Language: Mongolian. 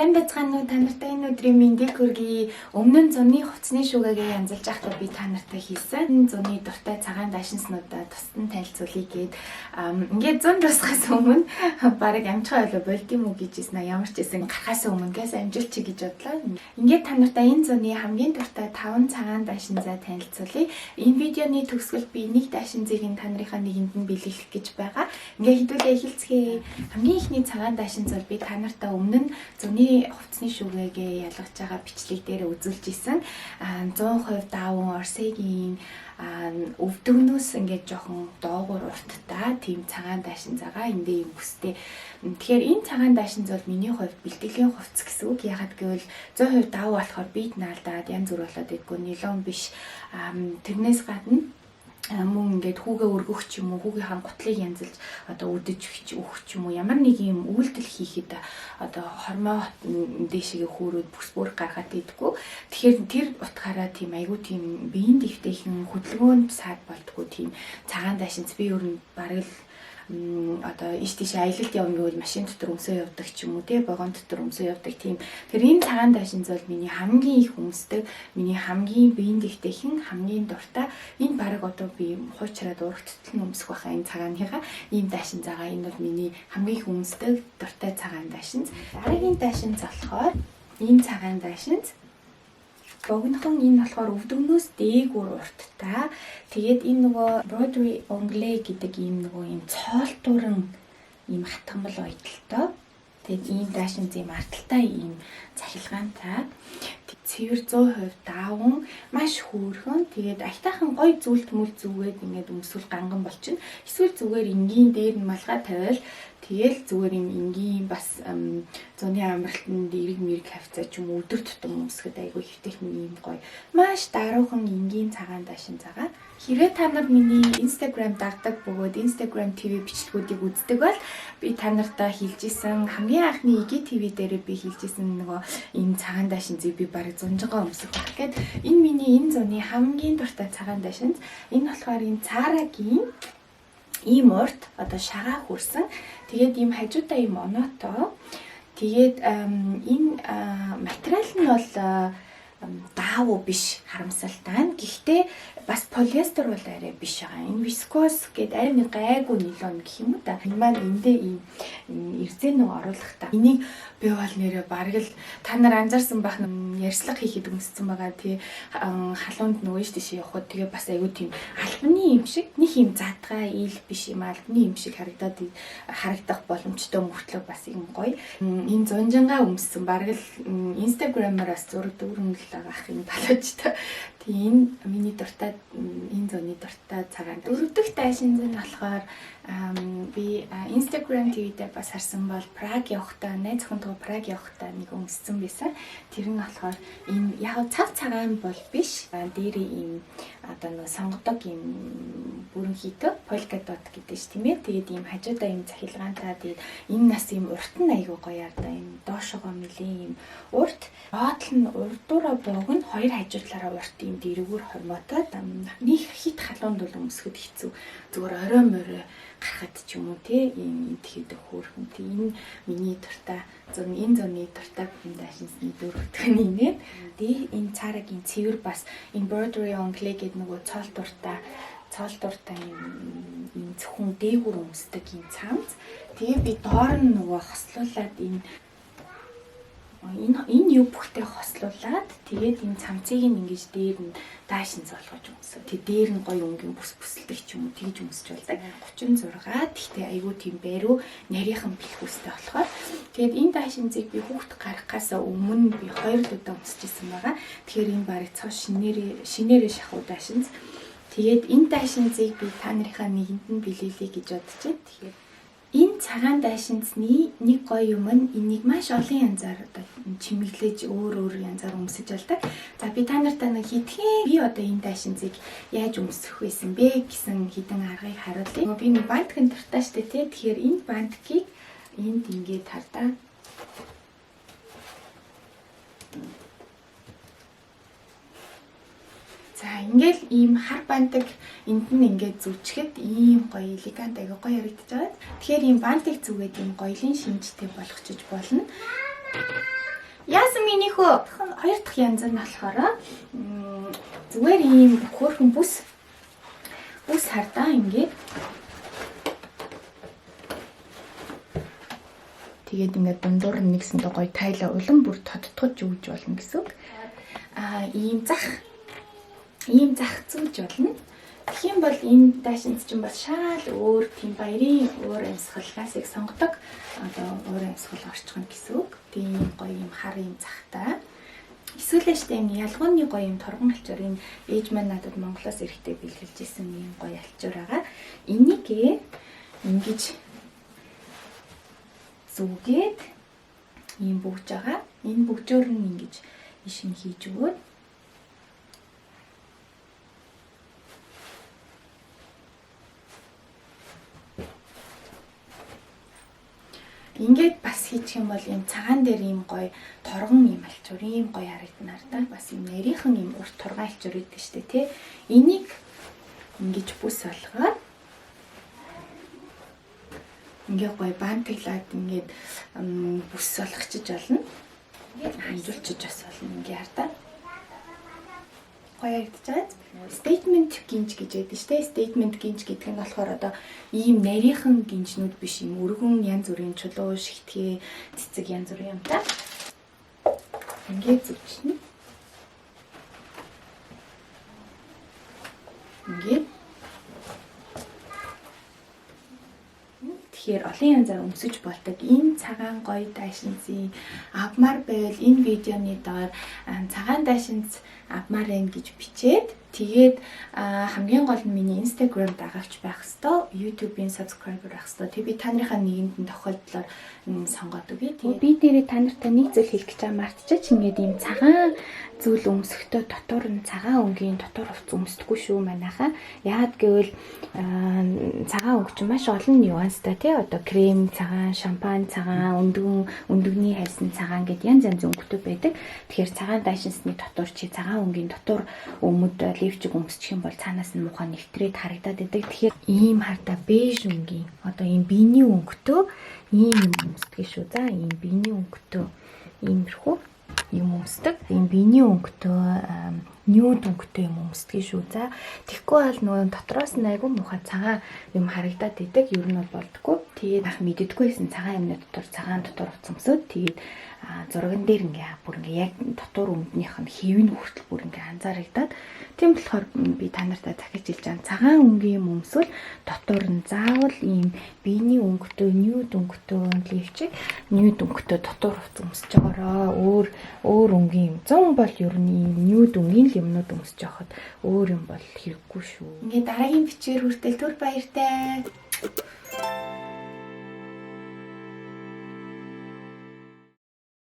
Сайн байцгаана уу та нартай энэ өдрийн мэндийг хүргэе. Өмнө нь зуны хувцсны шүгэгээ янзалж байхдаа би та нартай хийсэн. Зуны дуртай цагаан дашинснуудаа тусдан танилцуулъя гээд ингээд зун дуусахаас өмнө барыг амжихаа ойлоо болдим уу гэжсэн ямар ч гэсэн гарахаас өмнө гээс амжилчих гэж бодлоо. Ингээд та нартай энэ зуны хамгийн дуртай 5 цагаан дашинзаа танилцуулъя. Энэ видеоны төгсгөлд би нэг дашинзыг та нарынхаа нэгэнд нь бэлгэлэх гэж байгаа. Ингээд хэдүүлээ эхэлцгээе. Хамгийн ихний цагаан дашинз бол би та нартай өмнө нь зуны хувцсны шүгээгээ ялгаж байгаа бичлэг дээр үзүүлж исэн. 100% даавн Орсегийн өвдөгнөөс ингээд жоохон доогуур урттай тийм цагаан дашинзаага эндээ юм бүстэй. Тэгэхээр энэ цагаан дашинз бол миний хувьд бэлтгэлийн хувцс гэсэн үг. Ягаад гэвэл 100% даав болохоор бит наалдаад янз бүр болоод идэггүй нилон биш. Тэрнээс гадна мөн ингээд хүүгээ өргөх ч юм уу хүүгийнхаа гутлыг янзалж одоо үдэж өгөх ч юм уу ямар нэг юм үйлдэл хийхэд одоо хормоо дээшээ хөөрөөд бүс бүр гаргаад идэггүй. Тэгэхээр тэр утгаараа тийм айгүй тийм биеийн дэвтэйхэн хөдөлгөөнд саад болтгоо тийм цагаан дашинз би өөр нь бараг л одоо иш тийш аялалд явна гэвэл машин дотор өмсөө явдаг ч юм уу тий вагон дотор өмсөө явдаг тийм. Тэр энэ цагаан дашинз бол миний хамгийн их өмсдөг, миний хамгийн биеийн дэвтэйхэн хамгийн дуртай. Энэ бараг одоо би хуучраад урагттал нь өмсөх байхаа энэ цагааныхаа ийм дашинзаага энэ бол миний хамгийн их өмсдөг дуртай цагаан дашинз. Дараагийн дашинз болохоор энэ цагаан дашинз. Богинохон энэ болохоор өвдөгнөөс дээгүүр урттай. Тэгээд энэ нөгөө Broderie Anglais гэдэг ийм нөгөө ийм цоолтуран ийм хатгамбал ойдолтой. Тэгээд ийм дашинз ийм арталтай ийм цахилгаантай. Цэвэр 100% даавн маш хөөрхөн. Тэгээд айтайхан гоё зүйл төмөл зүгээд ингээд өмсвөл ганган болчихно. Эсвэл зүгээр энгийн дээр нь малгай тавиал тэгэл зүгээр юм энгийн бас зуны амралтанд эрэг мэрэг хавцаа ч юм өдөр тутам өмсгöd айгүй хэвтэйхэн юм гоё. Маш даруухан энгийн цагаан дашинзаага. Хэрвээ та нар миний Instagram дагдаг бөгөөд Instagram TV бичлэгүүдийг үздэг бол би та нартаа хэлжсэн хамгийн анхны IGTV дээр би хэлжсэн нөгөө энэ цагаан дашинзыг би бараг зунжгаа өмсөх байх гээд энэ миний энэ зуны хамгийн дуртай цагаан дашинз. Энэ болохоор энэ Zara-гийн ийм урт одоо шагаа хүрсэн. Тэгээд ийм хажуудаа ийм оноотой. Тэгээд энэ материал нь бол даав биш харамсалтай. Гэхдээ бас полиестер бол арай биш байгаа. Энэ вискос гэдэг арай нэг гайгүй нилон гэх юм уу та. Энэ маань эндээ ийм эрзэнөө оруулах та. Энийг би бол нэрээ бараг л та нар анзаарсан байх ярьслага хийхэд өмссөн байгаа тий халуунд нөгөө тийш явхад тэгээ бас айгүй тийм албаны юм шиг нэг юм задгаа ил биш юм албаны юм шиг харагдах боломжтой мөртлөө бас юм гоё. Энэ зунжангаа өмссөн бараг л Instagram-аар бас зураг дүүрэн л ах юм болоочтой. Тийм миний дуртай энэ зуны дуртай цагаан. Дөрөвдөх дашинз нь болохоор би Instagram TV дээр бас харсан бол Праг явахдаа найз охинтойгоо Праг явахдаа нэг өмссөн байсан. Тэр нь болохоор энэ яг цав цагаан бол биш. Дээрээ ийм одоо нэг сонгодог ийм бүрэн хийдэг полкадот гэдэг ш тийм ээ. Тэгээд ийм хажуудаа ийм цахилгаантай тэгээд энэ нас ийм урт нь айгүй гоё яа да ийм доошогоо нэлээ ийм урт. Боотл нь урдуура богино хоёр хажуу талаараа урт ийм дэрэгүүр хормоотой. Нэг хит халуунд бол өмсөхөд хэцүү. Зүгээр орой морой гарахад ч юм уу тий ийм идэхэд хөөрхөн тий энэ миний дуртай энэ зуны дуртай дашинзны дөрөвдөх нь нэ. Тэгээ энэ Zara-гийн цэвэр бас энэ Broderie Anglais гэдэг нөгөө цоолтуртай ийм зөвхөн дээгүүр өмсдөг ийм цамц. Тэгээ би доор нь нөгөө хослуулад энэ юу бүхтэй хослуулад тэгээд энэ цамцыг ингэж дээр нь дашинз болгож өмсөв. Тэг дээр нь гоё өнгийн бүс бүсэлдэг ч юм уу тэгж өмсч болдог. 36. Гэхдээ айгүй тийм байруу нарийнхан бэлхүүстэй болохоор тэгээд энэ дашинзыг би хүүхд гарахаас өмнө би 2 удаа өмсөжсэн байгаа. Тэгэхээр энэ барыг цоо шинээрээ шахуу дашинз. Тэгээд энэ дашинзыг би та нарынхаа нэгэнд нь бэлээлье гэж бодож байна. Тэгэхээр энэ цагаан дашинзны нэг гоё юм нь энийг маш олон янзаар одоо чимэглэж өөр янзаар өмсөж болдог. За би та нартай нэг хэдхэн би одоо энэ дашинзыг яаж өмсөх байсан бэ гэсэн хэдэн аргыг харуулъя. Би нэг бантгийн дуртай штэ тий. Тэгэхээр энэ бантгийг энд ингээд хардаа. За ингээл ийм хар бантаг энд нь ингээд зүчгэд ийм гоё элегант аяга гоё харагдаж байгаа. Тэгэхээр ийм бантыг зүгээд ийм гоёлын шинжтэй болгочих болно. Яасан минийхөө хоёр дахь янз нь болохоор зүгээр ийм хөөрхөн бүс хардаа ингээд тэгээд ингээд дундуур нь нэгсэндээ гоё тайлаа улам бүр тодтгож өгж болно гэсэн үг. Ийм зах зүүж болно. Тэгэх юм бол энэ дайшинс чинь бас шал өөр тийм баярын өөр амьсгалаасыг сонгодог. Одоо өөр амьсгал орчхон гэсэн үг. Тийм гоё юм хар юм захтай. Эсвэл штэ юм ялгууны гоё юм торгон алчуур энэ ээж маань надад Монголоос ирэхдээ бэлгэлж исэн юм гоё алчуур байгаа. Энийг ингэж зүгээд ийм бүгж байгаа. Энэ бүгжөөр нь ингэж ишин хийж өгөөд ингээд бас хийчих юм бол юм цагаан дээр ийм гоё торгон юм алчуур ийм гоё харагдана да. Бас юм нарийнхан юм урт торгон алчуур гэдэг штэ тий. Энийг ингэж бүс болгоод ингээд гоё бантиглаад ингээд бүс болгочих болно. Ингээд ханжуулчих бас болно ингээд хардаа. Гоё яригдчихад statement гинж гэж яддаг штэ. Statement гинж гэдэг нь болохоор одоо ийм нарийнхан гинжнүүд биш юм өргөн янз бүрийн чулуу, шигтгээ, цэцэг янз бүрийн юм та. Ингээд зүгчнэ. Ингээд тэгэхээр олон янзаар өмсөж болдог. Энэ цагаан гоё дайшинзын авмаар байвал энэ видеоны доор цагаан дайшинз авмаар байна гэж бичээд тэгээд хамгийн гол нь миний Instagram дагагч байх хэвээр, YouTube-ийн subscriber байх хэвээр. Тэг би та нарынхаа нэгэнд нь тохиолдлоор сонгоод өгье. Тэгээд би дээрээ та нартай нэг зүйл хэлэх гэж байгаа мартчихач. Ингээд ийм цагаан зүйл өмсөхдөө дотор нь цагаан өнгийн дотор хувц өмсдөггүй шүү манайхаа. Яагаад гэвэл цагаан өнгө чинь маш олон нюанстай тий. Одоо крем цагаан, шампань цагаан, өндөгний хайсан цагаан гэд янз янзын өнгөтэй байдаг. Тэгэхээр цагаан дайшинсны дотор чи цагаан өнгийн дотор өмд левчиг өмсчих юм бол цаанаас нь муухай нэвтрээд харагдаад байдаг. Тэгэхээр ийм хардаа беж өнгийн одоо ийм биений өнгөтэй ийм юм өмсдөг шүү. За ийм биений өнгөтэй иймэрхүү юм өмсдөг. Ийм биений өнгөтэй нюд өнгөтэй юм өмсдөг шүү. За тэгэхгүй бол нөгөө дотроос нь айгүй муухай цагаан юм харагдаад идэг. Ер нь бол болдгоо. Тэгээд ах мэддэггүйсэн цагаан юмны дотор цагаан дотор уцамсууд тэгээд зурган дээр ингээ бүр ингээ яг дотор өмднийх нь хэвэн хүртэл бүр ингээ анзаарагдаад тийм болохоор би та нартай дахиж хэлж байгаа цагаан өнгийн юм өмсвөл дотор нь заавал ийм биений өнгөтэй нюд өнгөтэй левчиг нюд өнгөтэй дотор хувц өмсөж байгаараа өөр өнгийн юм 100 бол ер нь ийм нюд өнгийн юмнууд өмсөж явахад өөр юм бол хэрэггүй шүү. Ингээ дараагийн бичгээр хүртэл түр баяртай.